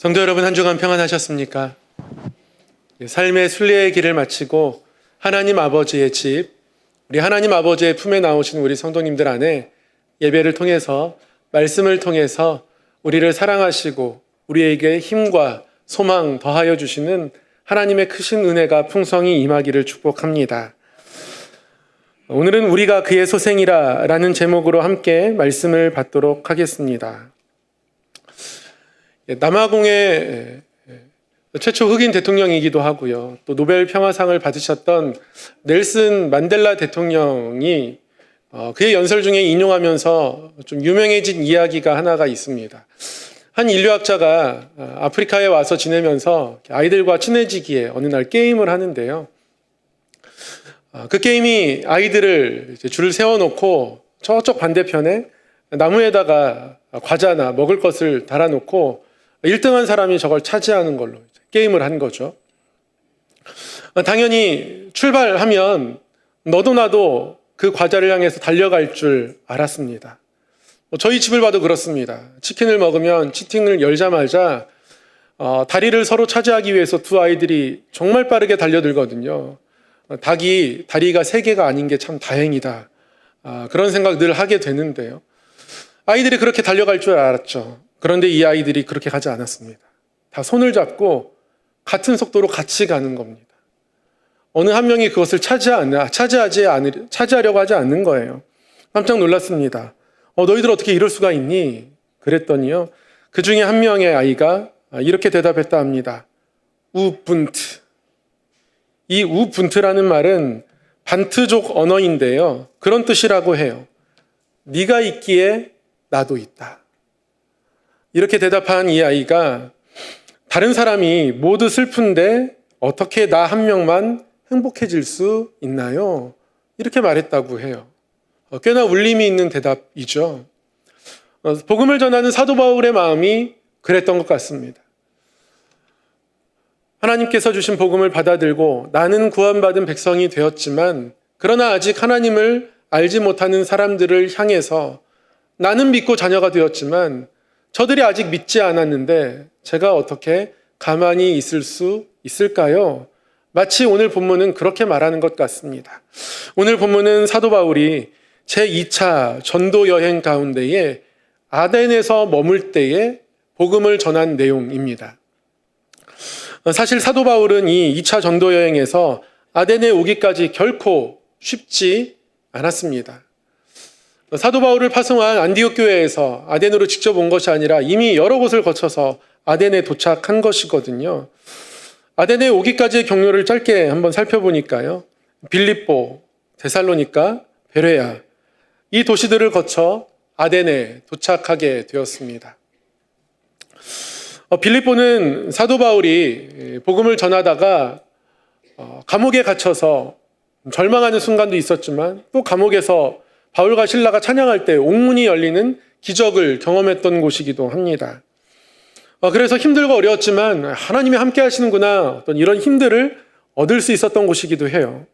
성도 여러분, 한 주간 평안하셨습니까? 삶의 순례의 길을 마치고 하나님 아버지의 집, 우리 하나님 아버지의 품에 나오신 우리 성도님들 안에 예배를 통해서, 말씀을 통해서 우리를 사랑하시고 우리에게 힘과 소망 더하여 주시는 하나님의 크신 은혜가 풍성히 임하기를 축복합니다. 오늘은 우리가 그의 소생이라 라는 제목으로 함께 말씀을 받도록 하겠습니다. 남아공의 최초 흑인 대통령이기도 하고요. 또 노벨 평화상을 받으셨던 넬슨 만델라 대통령이 그의 연설 중에 인용하면서 좀 유명해진 이야기가 하나가 있습니다. 한 인류학자가 아프리카에 와서 지내면서 아이들과 친해지기에 어느 날 게임을 하는데요. 그 게임이 아이들을 줄을 세워놓고 저쪽 반대편에 나무에다가 과자나 먹을 것을 달아놓고 1등한 사람이 저걸 차지하는 걸로 게임을 한 거죠. 당연히 출발하면 너도 나도 그 과자를 향해서 달려갈 줄 알았습니다. 저희 집을 봐도 그렇습니다. 치킨을 먹으면 치킨을 열자마자 다리를 서로 차지하기 위해서 두 아이들이 정말 빠르게 달려들거든요. 닭이 다리가 3개가 아닌 게 참 다행이다. 그런 생각 늘 하게 되는데요. 아이들이 그렇게 달려갈 줄 알았죠. 그런데 이 아이들이 그렇게 가지 않았습니다. 다 손을 잡고 같은 속도로 같이 가는 겁니다. 어느 한 명이 그것을 차지하려고 하지 않는 거예요. 깜짝 놀랐습니다. 너희들 어떻게 이럴 수가 있니? 그랬더니요. 그 중에 한 명의 아이가 이렇게 대답했다 합니다. 우분트. 이 우분트라는 말은 반트족 언어인데요. 그런 뜻이라고 해요. 네가 있기에 나도 있다. 이렇게 대답한 이 아이가 다른 사람이 모두 슬픈데 어떻게 나 한 명만 행복해질 수 있나요? 이렇게 말했다고 해요. 꽤나 울림이 있는 대답이죠. 복음을 전하는 사도 바울의 마음이 그랬던 것 같습니다. 하나님께서 주신 복음을 받아들고 나는 구원받은 백성이 되었지만 그러나 아직 하나님을 알지 못하는 사람들을 향해서 나는 믿고 자녀가 되었지만 저들이 아직 믿지 않았는데 제가 어떻게 가만히 있을 수 있을까요? 마치 오늘 본문은 그렇게 말하는 것 같습니다. 오늘 본문은 사도 바울이 제2차 전도 여행 가운데에 아덴에서 머물 때에 복음을 전한 내용입니다. 사실 사도 바울은 이 2차 전도 여행에서 아덴에 오기까지 결코 쉽지 않았습니다. 사도 바울을 파송한 안디옥 교회에서 아덴으로 직접 온 것이 아니라 이미 여러 곳을 거쳐서 아덴에 도착한 것이거든요. 아덴에 오기까지의 경로를 짧게 한번 살펴보니까요. 빌립보, 데살로니가, 베레아 이 도시들을 거쳐 아덴에 도착하게 되었습니다. 빌립보는 사도 바울이 복음을 전하다가 감옥에 갇혀서 절망하는 순간도 있었지만 또 감옥에서 바울과 실라가 찬양할 때 옥문이 열리는 기적을 경험했던 곳이기도 합니다. 그래서 힘들고 어려웠지만 하나님이 함께 하시는구나 어떤 이런 힘들을 얻을 수 있었던 곳이기도 해요.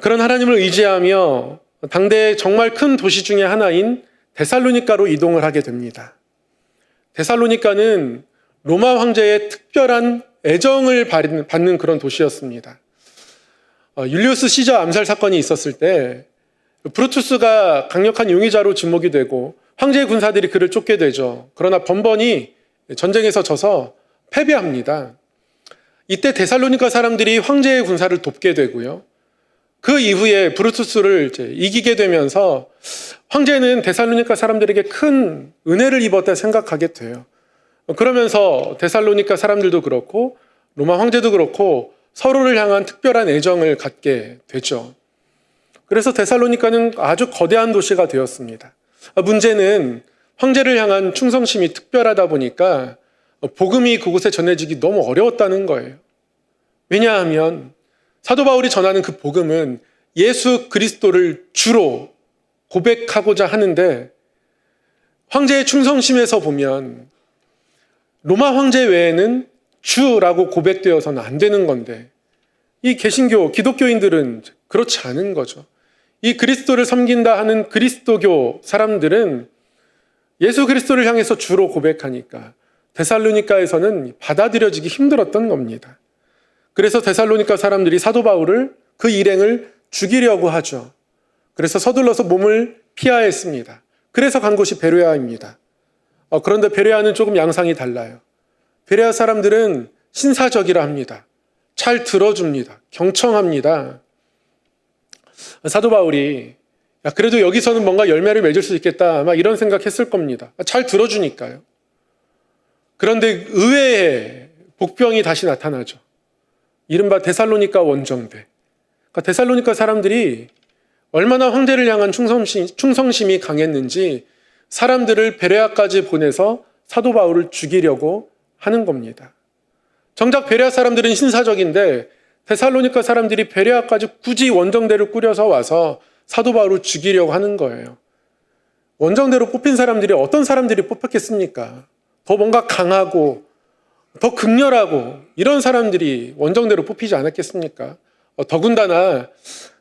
그런 하나님을 의지하며 당대의 정말 큰 도시 중에 하나인 데살로니가로 이동을 하게 됩니다. 데살로니가는 로마 황제의 특별한 애정을 받는 그런 도시였습니다. 율리우스 시저 암살 사건이 있었을 때 브루투스가 강력한 용의자로 지목이 되고 황제의 군사들이 그를 쫓게 되죠. 그러나 번번이 전쟁에서 져서 패배합니다. 이때 데살로니가 사람들이 황제의 군사를 돕게 되고요. 그 이후에 브루투스를 이기게 되면서 황제는 데살로니가 사람들에게 큰 은혜를 입었다 생각하게 돼요. 그러면서 데살로니가 사람들도 그렇고 로마 황제도 그렇고 서로를 향한 특별한 애정을 갖게 되죠. 그래서 데살로니가는 아주 거대한 도시가 되었습니다. 문제는 황제를 향한 충성심이 특별하다 보니까 복음이 그곳에 전해지기 너무 어려웠다는 거예요. 왜냐하면 사도 바울이 전하는 그 복음은 예수 그리스도를 주로 고백하고자 하는데 황제의 충성심에서 보면 로마 황제 외에는 주라고 고백되어서는 안 되는 건데 이 개신교, 기독교인들은 그렇지 않은 거죠. 이 그리스도를 섬긴다 하는 그리스도교 사람들은 예수 그리스도를 향해서 주로 고백하니까 데살로니가에서는 받아들여지기 힘들었던 겁니다. 그래서 데살로니가 사람들이 사도 바울을, 그 일행을 죽이려고 하죠. 그래서 서둘러서 몸을 피하였습니다. 그래서 간 곳이 베레아입니다. 그런데 베레아는 조금 양상이 달라요. 베레아 사람들은 신사적이라 합니다. 잘 들어줍니다. 경청합니다. 사도 바울이 그래도 여기서는 뭔가 열매를 맺을 수 있겠다, 막 이런 생각했을 겁니다. 잘 들어주니까요. 그런데 의외의 복병이 다시 나타나죠. 이른바 데살로니가 원정대. 그러니까 데살로니가 사람들이 얼마나 황제를 향한 충성심이 강했는지 사람들을 베레아까지 보내서 사도 바울을 죽이려고 하는 겁니다. 정작 베레아 사람들은 신사적인데 데살로니가 사람들이 베레아까지 굳이 원정대를 꾸려서 와서 사도 바울을 죽이려고 하는 거예요. 원정대로 뽑힌 사람들이 어떤 사람들이 뽑혔겠습니까? 더 뭔가 강하고 더 극렬하고 이런 사람들이 원정대로 뽑히지 않았겠습니까? 더군다나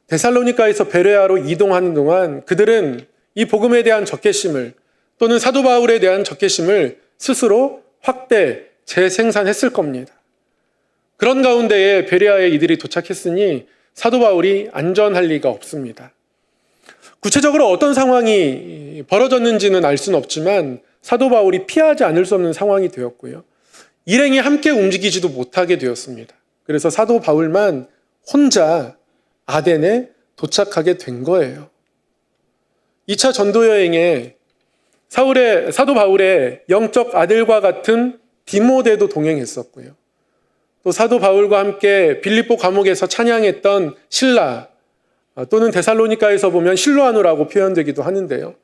데살로니가에서 베레아로 이동하는 동안 그들은 이 복음에 대한 적개심을, 또는 사도 바울에 대한 적개심을 스스로 확대, 재생산했을 겁니다. 그런 가운데에 베레아에 이들이 도착했으니 사도 바울이 안전할 리가 없습니다. 구체적으로 어떤 상황이 벌어졌는지는 알 수는 없지만 사도 바울이 피하지 않을 수 없는 상황이 되었고요. 일행이 함께 움직이지도 못하게 되었습니다. 그래서 사도 바울만 혼자 아덴에 도착하게 된 거예요. 2차 전도 여행에 사도 바울의 영적 아들과 같은 디모데도 동행했었고요. 또 사도 바울과 함께 빌립보 감옥에서 찬양했던 실라, 또는 데살로니가에서 보면 실로아노라고 표현되기도 하는데요.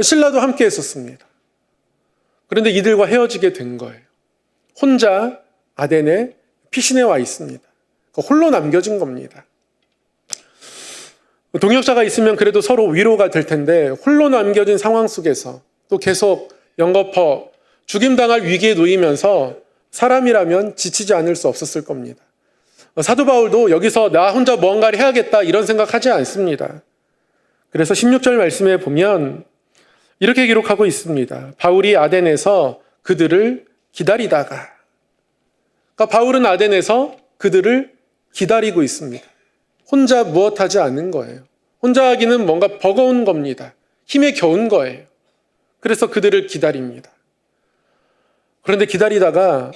실라도 함께 했었습니다. 그런데 이들과 헤어지게 된 거예요. 혼자 아덴에 피신해 와 있습니다. 홀로 남겨진 겁니다. 동역자가 있으면 그래도 서로 위로가 될 텐데 홀로 남겨진 상황 속에서 또 계속 연거푸 죽임당할 위기에 놓이면서 사람이라면 지치지 않을 수 없었을 겁니다. 사도 바울도 여기서 나 혼자 뭔가를 해야겠다 이런 생각하지 않습니다. 그래서 16절 말씀에 보면 이렇게 기록하고 있습니다. 바울이 아덴에서 그들을 기다리다가, 그러니까 바울은 아덴에서 그들을 기다리고 있습니다. 혼자 무엇하지 않는 거예요. 혼자 하기는 뭔가 버거운 겁니다. 힘에 겨운 거예요. 그래서 그들을 기다립니다. 그런데 기다리다가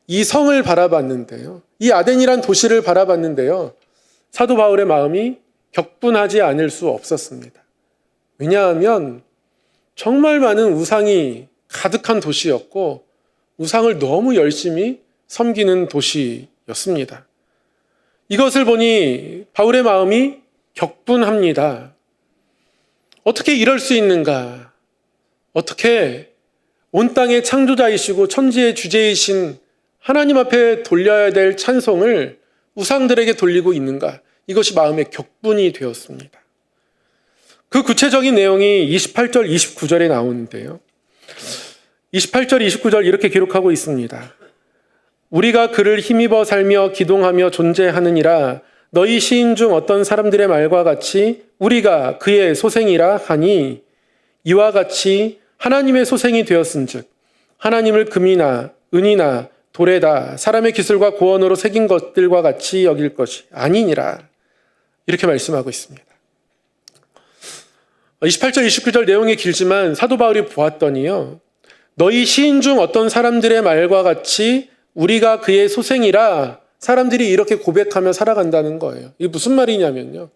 이 성을 바라봤는데요. 이 아덴이란 도시를 바라봤는데요. 사도 바울의 마음이 격분하지 않을 수 없었습니다. 왜냐하면 정말 많은 우상이 가득한 도시였고 우상을 너무 열심히 섬기는 도시였습니다. 이것을 보니 바울의 마음이 격분합니다. 어떻게 이럴 수 있는가? 어떻게 온 땅의 창조자이시고 천지의 주제이신 하나님 앞에 돌려야 될 찬송을 우상들에게 돌리고 있는가? 이것이 마음의 격분이 되었습니다. 그 구체적인 내용이 28절, 29절에 나오는데요. 28절, 29절 이렇게 기록하고 있습니다. 우리가 그를 힘입어 살며 기동하며 존재하느니라. 너희 시인 중 어떤 사람들의 말과 같이 우리가 그의 소생이라 하니 이와 같이 하나님의 소생이 되었은즉 하나님을 금이나 은이나 돌에다 사람의 기술과 고언으로 새긴 것들과 같이 여길 것이 아니니라. 이렇게 말씀하고 있습니다. 28절, 29절 내용이 길지만 사도 바울이 보았더니요. 너희 시인 중 어떤 사람들의 말과 같이 우리가 그의 소생이라 사람들이 이렇게 고백하며 살아간다는 거예요. 이게 무슨 말이냐면요.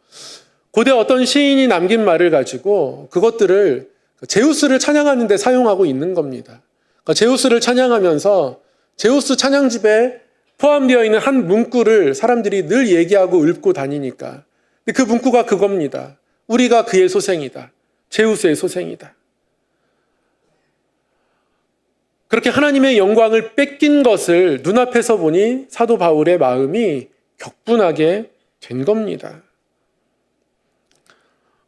고대 어떤 시인이 남긴 말을 가지고 그것들을 제우스를 찬양하는 데 사용하고 있는 겁니다. 그러니까 제우스를 찬양하면서 제우스 찬양집에 포함되어 있는 한 문구를 사람들이 늘 얘기하고 읊고 다니니까. 근데 그 문구가 그겁니다. 우리가 그의 소생이다. 제우스의 소생이다. 그렇게 하나님의 영광을 뺏긴 것을 눈앞에서 보니 사도 바울의 마음이 격분하게 된 겁니다.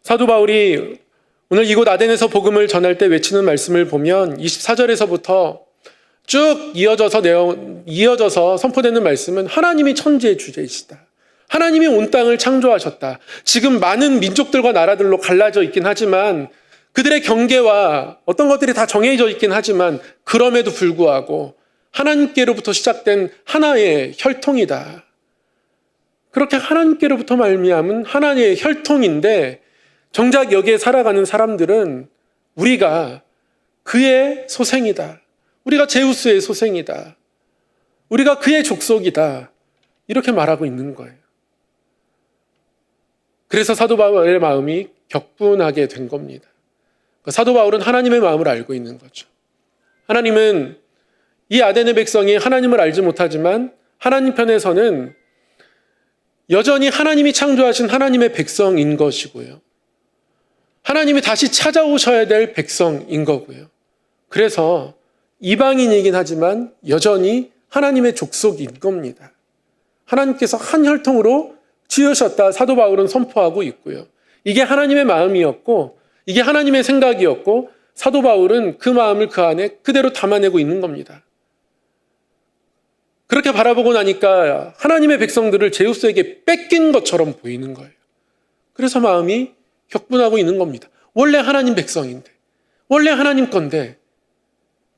사도 바울이 오늘 이곳 아덴에서 복음을 전할 때 외치는 말씀을 보면 24절에서부터 쭉 이어져서 선포되는 말씀은 하나님이 천지의 주제이시다. 하나님이 온 땅을 창조하셨다. 지금 많은 민족들과 나라들로 갈라져 있긴 하지만 그들의 경계와 어떤 것들이 다 정해져 있긴 하지만 그럼에도 불구하고 하나님께로부터 시작된 하나의 혈통이다. 그렇게 하나님께로부터 말미암은 하나님의 혈통인데 정작 여기에 살아가는 사람들은 우리가 그의 소생이다. 우리가 제우스의 소생이다. 우리가 그의 족속이다. 이렇게 말하고 있는 거예요. 그래서 사도 바울의 마음이 격분하게 된 겁니다. 사도 바울은 하나님의 마음을 알고 있는 거죠. 하나님은 이 아덴의 백성이 하나님을 알지 못하지만 하나님 편에서는 여전히 하나님이 창조하신 하나님의 백성인 것이고요. 하나님이 다시 찾아오셔야 될 백성인 거고요. 그래서 이방인이긴 하지만 여전히 하나님의 족속인 겁니다. 하나님께서 한 혈통으로 지으셨다 사도 바울은 선포하고 있고요. 이게 하나님의 마음이었고 이게 하나님의 생각이었고 사도 바울은 그 마음을 그 안에 그대로 담아내고 있는 겁니다. 그렇게 바라보고 나니까 하나님의 백성들을 제우스에게 뺏긴 것처럼 보이는 거예요. 그래서 마음이 격분하고 있는 겁니다. 원래 하나님 백성인데, 원래 하나님 건데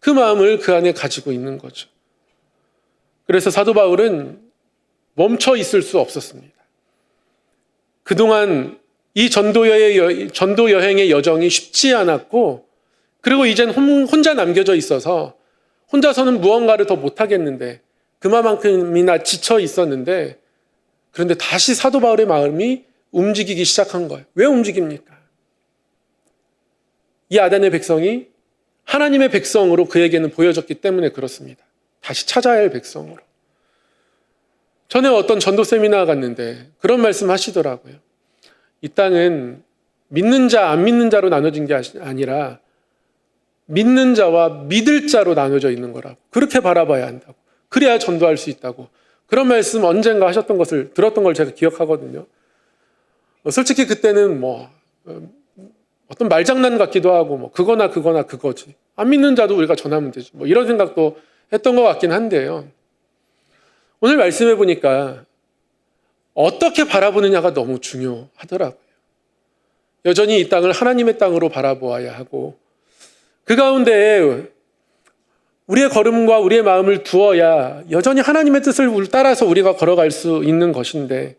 그 마음을 그 안에 가지고 있는 거죠. 그래서 사도 바울은 멈춰 있을 수 없었습니다. 그동안 이 전도 여행의 여정이 쉽지 않았고 그리고 이젠 혼자 남겨져 있어서 혼자서는 무언가를 더 못하겠는데 그만큼이나 지쳐 있었는데 그런데 다시 사도 바울의 마음이 움직이기 시작한 거예요. 왜 움직입니까? 이 아덴의 백성이 하나님의 백성으로 그에게는 보여졌기 때문에 그렇습니다. 다시 찾아야 할 백성으로. 전에 어떤 전도 세미나 갔는데 그런 말씀 하시더라고요. 이 땅은 믿는 자, 안 믿는 자로 나눠진 게 아니라 믿는 자와 믿을 자로 나눠져 있는 거라고. 그렇게 바라봐야 한다고. 그래야 전도할 수 있다고. 그런 말씀 언젠가 하셨던 것을 들었던 걸 제가 기억하거든요. 솔직히 그때는 어떤 말장난 같기도 하고 그거나 그거지. 안 믿는 자도 우리가 전하면 되지. 이런 생각도 했던 것 같긴 한데요. 오늘 말씀해 보니까 어떻게 바라보느냐가 너무 중요하더라고요. 여전히 이 땅을 하나님의 땅으로 바라보아야 하고 그 가운데 우리의 걸음과 우리의 마음을 두어야 여전히 하나님의 뜻을 따라서 우리가 걸어갈 수 있는 것인데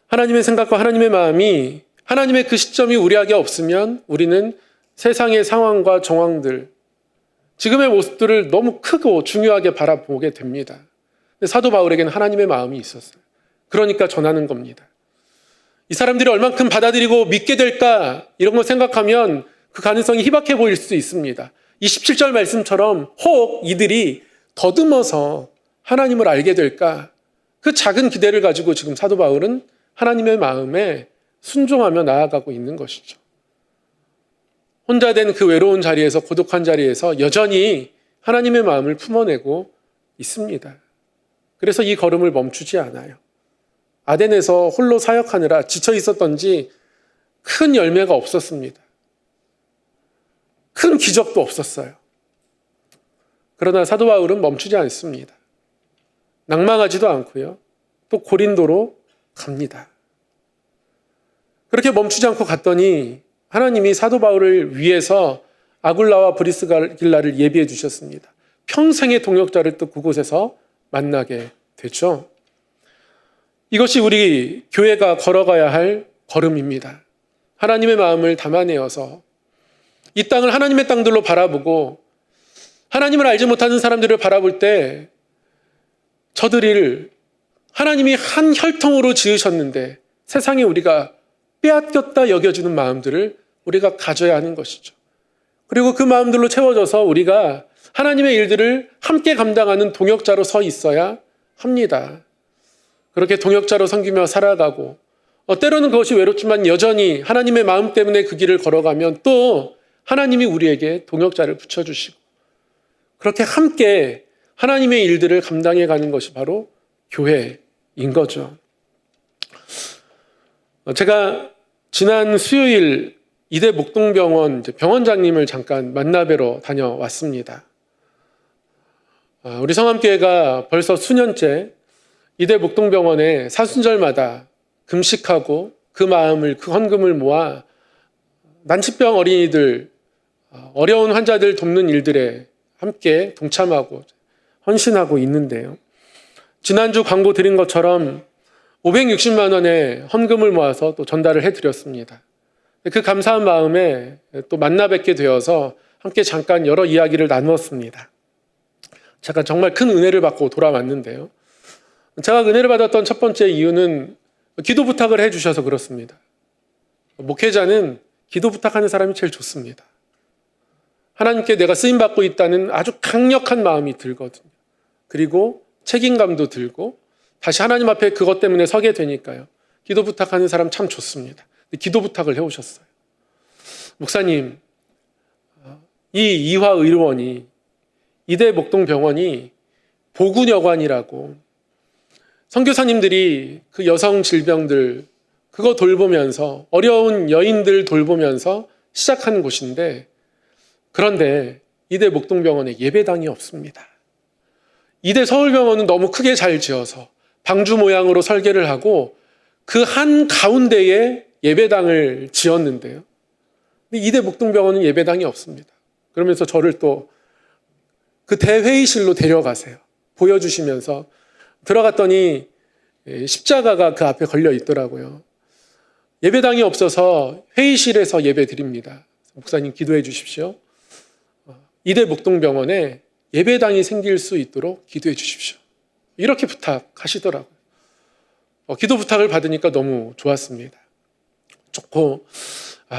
하나님의 생각과 하나님의 마음이 하나님의 그 시점이 우리에게 없으면 우리는 세상의 상황과 정황들 지금의 모습들을 너무 크고 중요하게 바라보게 됩니다. 사도 바울에게는 하나님의 마음이 있었어요. 그러니까 전하는 겁니다. 이 사람들이 얼만큼 받아들이고 믿게 될까 이런 걸 생각하면 그 가능성이 희박해 보일 수 있습니다. 27절 말씀처럼 혹 이들이 더듬어서 하나님을 알게 될까 그 작은 기대를 가지고 지금 사도 바울은 하나님의 마음에 순종하며 나아가고 있는 것이죠. 혼자 된 그 외로운 자리에서 고독한 자리에서 여전히 하나님의 마음을 품어내고 있습니다. 그래서 이 걸음을 멈추지 않아요. 아덴에서 홀로 사역하느라 지쳐 있었던지 큰 열매가 없었습니다. 큰 기적도 없었어요. 그러나 사도 바울은 멈추지 않습니다. 낭망하지도 않고요. 또 고린도로 갑니다. 그렇게 멈추지 않고 갔더니 하나님이 사도 바울을 위해서 아굴라와 브리스길라를 예비해 주셨습니다. 평생의 동역자를 또 그곳에서 만나게 되죠. 이것이 우리 교회가 걸어가야 할 걸음입니다. 하나님의 마음을 담아내어서 이 땅을 하나님의 땅들로 바라보고 하나님을 알지 못하는 사람들을 바라볼 때 저들을 하나님이 한 혈통으로 지으셨는데 세상에 우리가 빼앗겼다 여겨지는 마음들을 우리가 가져야 하는 것이죠. 그리고 그 마음들로 채워져서 우리가 하나님의 일들을 함께 감당하는 동역자로 서 있어야 합니다. 그렇게 동역자로 섬기며 살아가고 때로는 그것이 외롭지만 여전히 하나님의 마음 때문에 그 길을 걸어가면 또 하나님이 우리에게 동역자를 붙여주시고 그렇게 함께 하나님의 일들을 감당해 가는 것이 바로 교회인 거죠. 제가 지난 수요일 이대 목동병원 병원장님을 잠깐 만나뵈러 다녀왔습니다. 우리 성함교회가 벌써 수년째 이대 목동병원에 사순절마다 금식하고 그 마음을, 그 헌금을 모아 난치병 어린이들, 어려운 환자들 돕는 일들에 함께 동참하고 헌신하고 있는데요. 지난주 광고 드린 것처럼 560만 원의 헌금을 모아서 또 전달을 해드렸습니다. 그 감사한 마음에 또 만나 뵙게 되어서 함께 잠깐 여러 이야기를 나누었습니다. 제가 정말 큰 은혜를 받고 돌아왔는데요. 제가 은혜를 받았던 첫 번째 이유는 기도 부탁을 해주셔서 그렇습니다. 목회자는 기도 부탁하는 사람이 제일 좋습니다. 하나님께 내가 쓰임받고 있다는 아주 강력한 마음이 들거든요. 그리고 책임감도 들고 다시 하나님 앞에 그것 때문에 서게 되니까요. 기도 부탁하는 사람 참 좋습니다. 기도 부탁을 해오셨어요. 목사님, 이 이화의료원이 이대 목동병원이 보군여관이라고 선교사님들이 그 여성 질병들 그거 돌보면서 어려운 여인들 돌보면서 시작한 곳인데 그런데 이대 목동병원에 예배당이 없습니다. 이대 서울병원은 너무 크게 잘 지어서 방주 모양으로 설계를 하고 그 한 가운데에 예배당을 지었는데요. 근데 이대 목동병원은 예배당이 없습니다. 그러면서 저를 또 그 대회의실로 데려가세요. 보여주시면서 들어갔더니 십자가가 그 앞에 걸려 있더라고요. 예배당이 없어서 회의실에서 예배 드립니다. 목사님 기도해 주십시오. 이대 목동병원에 예배당이 생길 수 있도록 기도해 주십시오. 이렇게 부탁하시더라고요. 기도 부탁을 받으니까 너무 좋았습니다. 좋고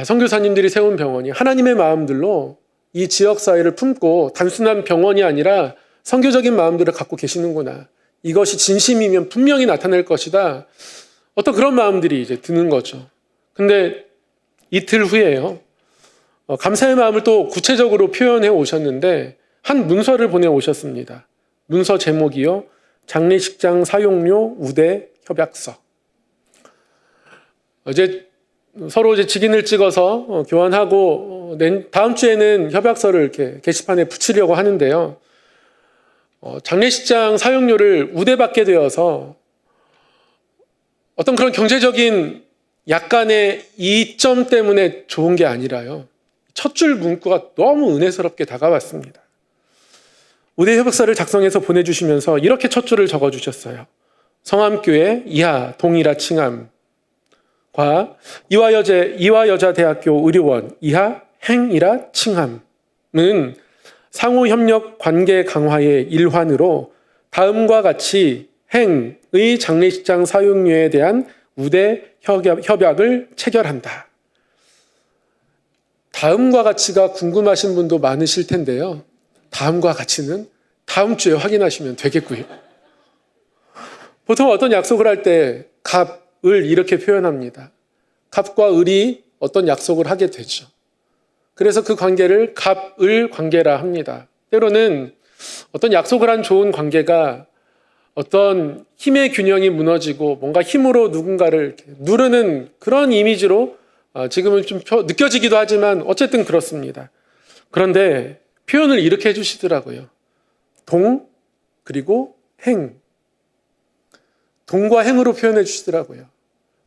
선교사님들이 세운 병원이 하나님의 마음들로 이 지역사회를 품고 단순한 병원이 아니라 선교적인 마음들을 갖고 계시는구나. 이것이 진심이면 분명히 나타날 것이다. 어떤 그런 마음들이 이제 드는 거죠. 근데 이틀 후에요. 감사의 마음을 또 구체적으로 표현해 오셨는데 한 문서를 보내 오셨습니다. 문서 제목이요. 장례식장 사용료 우대 협약서. 서로 직인을 찍어서 교환하고 다음 주에는 협약서를 이렇게 게시판에 붙이려고 하는데요. 장례식장 사용료를 우대받게 되어서 어떤 그런 경제적인 약간의 이점 때문에 좋은 게 아니라요. 첫 줄 문구가 너무 은혜스럽게 다가왔습니다. 우대 협약서를 작성해서 보내주시면서 이렇게 첫 줄을 적어주셨어요. 성암교회 이하 동일하 칭함과 이화여자대학교 의료원 이하 행이라 칭함은 상호협력 관계 강화의 일환으로 다음과 같이 행의 장례식장 사용료에 대한 우대 협약을 체결한다. 다음과 같이가 궁금하신 분도 많으실 텐데요. 다음과 같이는 다음 주에 확인하시면 되겠고요. 보통 어떤 약속을 할 때 갑을 이렇게 표현합니다. 갑과 을이 어떤 약속을 하게 되죠. 그래서 그 관계를 갑을 관계라 합니다. 때로는 어떤 약속을 한 좋은 관계가 어떤 힘의 균형이 무너지고 뭔가 힘으로 누군가를 누르는 그런 이미지로 지금은 좀 느껴지기도 하지만 어쨌든 그렇습니다. 그런데 표현을 이렇게 해주시더라고요. 동 그리고 행. 동과 행으로 표현해 주시더라고요.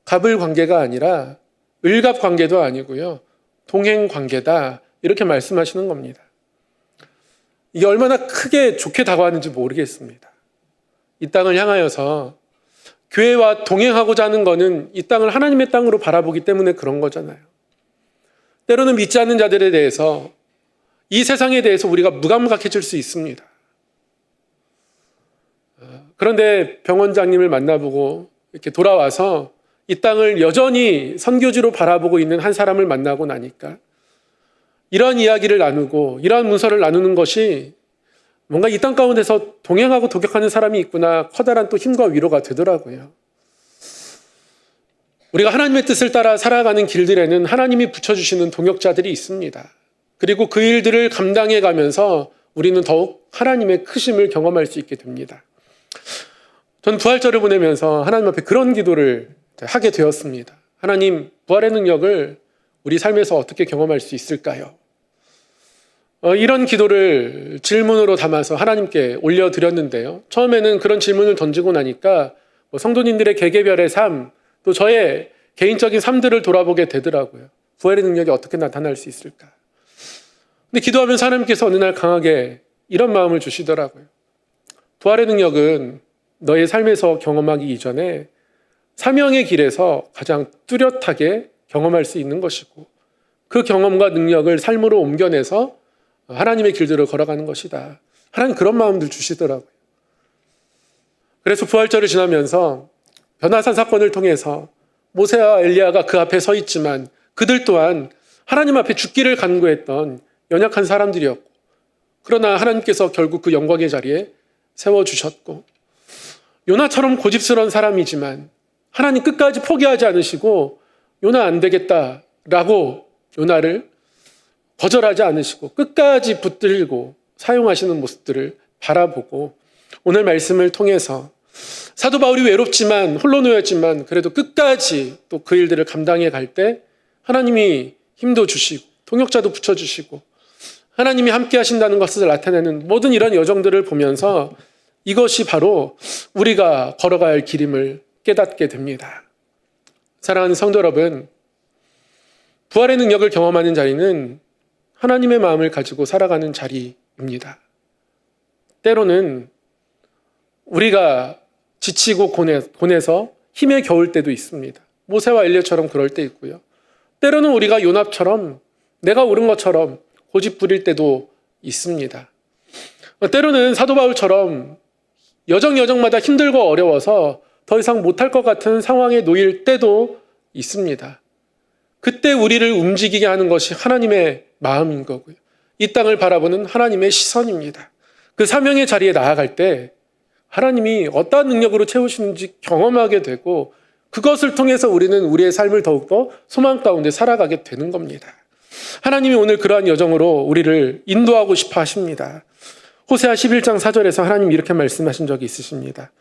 갑을 관계가 아니라 을갑 관계도 아니고요. 동행 관계다. 이렇게 말씀하시는 겁니다. 이게 얼마나 크게 좋게 다가왔는지 모르겠습니다. 이 땅을 향하여서 교회와 동행하고자 하는 것은 이 땅을 하나님의 땅으로 바라보기 때문에 그런 거잖아요. 때로는 믿지 않는 자들에 대해서 이 세상에 대해서 우리가 무감각해질 수 있습니다. 그런데 병원장님을 만나보고 이렇게 돌아와서 이 땅을 여전히 선교지로 바라보고 있는 한 사람을 만나고 나니까 이러한 이야기를 나누고 이러한 문서를 나누는 것이 뭔가 이 땅 가운데서 동행하고 도격하는 사람이 있구나 커다란 또 힘과 위로가 되더라고요. 우리가 하나님의 뜻을 따라 살아가는 길들에는 하나님이 붙여주시는 동역자들이 있습니다. 그리고 그 일들을 감당해 가면서 우리는 더욱 하나님의 크심을 경험할 수 있게 됩니다. 전 부활절을 보내면서 하나님 앞에 그런 기도를 하게 되었습니다. 하나님, 부활의 능력을 우리 삶에서 어떻게 경험할 수 있을까요? 이런 기도를 질문으로 담아서 하나님께 올려드렸는데요. 처음에는 그런 질문을 던지고 나니까 성도님들의 개개별의 삶, 또 저의 개인적인 삶들을 돌아보게 되더라고요. 부활의 능력이 어떻게 나타날 수 있을까? 근데 기도하면서 하나님께서 어느 날 강하게 이런 마음을 주시더라고요. 부활의 능력은 너의 삶에서 경험하기 이전에 사명의 길에서 가장 뚜렷하게 경험할 수 있는 것이고, 그 경험과 능력을 삶으로 옮겨내서 하나님의 길들을 걸어가는 것이다. 하나님 그런 마음들 주시더라고요. 그래서 부활절을 지나면서 변화산 사건을 통해서 모세와 엘리야가 그 앞에 서 있지만 그들 또한 하나님 앞에 죽기를 간구했던 연약한 사람들이었고, 그러나 하나님께서 결국 그 영광의 자리에 세워주셨고, 요나처럼 고집스러운 사람이지만 하나님 끝까지 포기하지 않으시고 요나 안 되겠다라고 요나를 거절하지 않으시고 끝까지 붙들고 사용하시는 모습들을 바라보고, 오늘 말씀을 통해서 사도 바울이 외롭지만 홀로 놓였지만 그래도 끝까지 또 그 일들을 감당해 갈 때 하나님이 힘도 주시고 동역자도 붙여주시고 하나님이 함께 하신다는 것을 나타내는 모든 이런 여정들을 보면서 이것이 바로 우리가 걸어가야 할 길임을 깨닫게 됩니다. 사랑하는 성도 여러분, 부활의 능력을 경험하는 자리는 하나님의 마음을 가지고 살아가는 자리입니다. 때로는 우리가 지치고 고뇌서 힘에 겨울 때도 있습니다. 모세와 엘리야처럼 그럴 때 있고요. 때로는 우리가 요나처럼 내가 옳은 것처럼 고집 부릴 때도 있습니다. 때로는 사도 바울처럼 여정마다 힘들고 어려워서 더 이상 못할 것 같은 상황에 놓일 때도 있습니다. 그때 우리를 움직이게 하는 것이 하나님의 마음인 거고요. 이 땅을 바라보는 하나님의 시선입니다. 그 사명의 자리에 나아갈 때 하나님이 어떠한 능력으로 채우시는지 경험하게 되고, 그것을 통해서 우리는 우리의 삶을 더욱더 소망 가운데 살아가게 되는 겁니다. 하나님이 오늘 그러한 여정으로 우리를 인도하고 싶어 하십니다. 호세아 11장 4절에서 하나님이 이렇게 말씀하신 적이 있으십니다.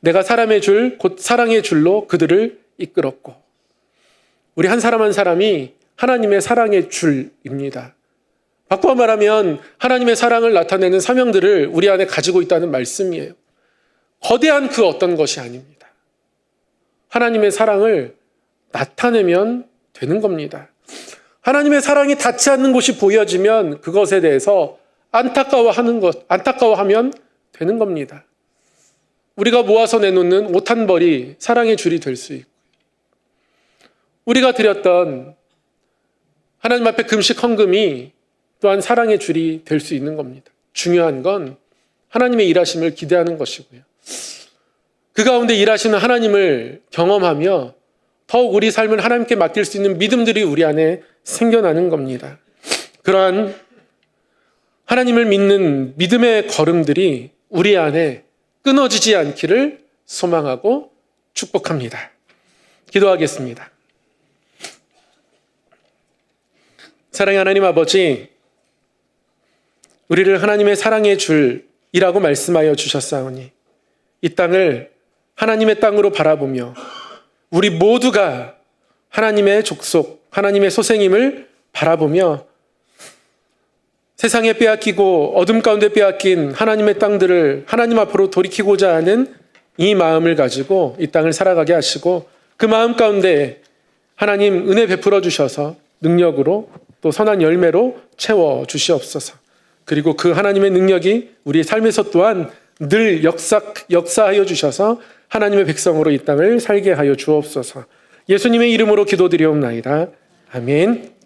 내가 사람의 줄, 곧 사랑의 줄로 그들을 이끌었고. 우리 한 사람 한 사람이 하나님의 사랑의 줄입니다. 바꿔 말하면 하나님의 사랑을 나타내는 사명들을 우리 안에 가지고 있다는 말씀이에요. 거대한 그 어떤 것이 아닙니다. 하나님의 사랑을 나타내면 되는 겁니다. 하나님의 사랑이 닿지 않는 곳이 보여지면 그것에 대해서 안타까워하면 되는 겁니다. 우리가 모아서 내놓는 옷 한 벌이 사랑의 줄이 될 수 있고, 우리가 드렸던 하나님 앞에 금식 헌금이 또한 사랑의 줄이 될 수 있는 겁니다. 중요한 건 하나님의 일하심을 기대하는 것이고요. 그 가운데 일하시는 하나님을 경험하며 더욱 우리 삶을 하나님께 맡길 수 있는 믿음들이 우리 안에 생겨나는 겁니다. 그러한 하나님을 믿는 믿음의 걸음들이 우리 안에 끊어지지 않기를 소망하고 축복합니다. 기도하겠습니다. 사랑의 하나님 아버지, 우리를 하나님의 사랑의 줄이라고 말씀하여 주셨사오니 이 땅을 하나님의 땅으로 바라보며 우리 모두가 하나님의 족속, 하나님의 소생임을 바라보며 세상에 빼앗기고 어둠 가운데 빼앗긴 하나님의 땅들을 하나님 앞으로 돌이키고자 하는 이 마음을 가지고 이 땅을 살아가게 하시고, 그 마음 가운데 하나님 은혜 베풀어 주셔서 능력으로 또 선한 열매로 채워 주시옵소서. 그리고 그 하나님의 능력이 우리 삶에서 또한 늘 역사하여 주셔서 하나님의 백성으로 이 땅을 살게 하여 주옵소서. 예수님의 이름으로 기도드리옵나이다. 아멘.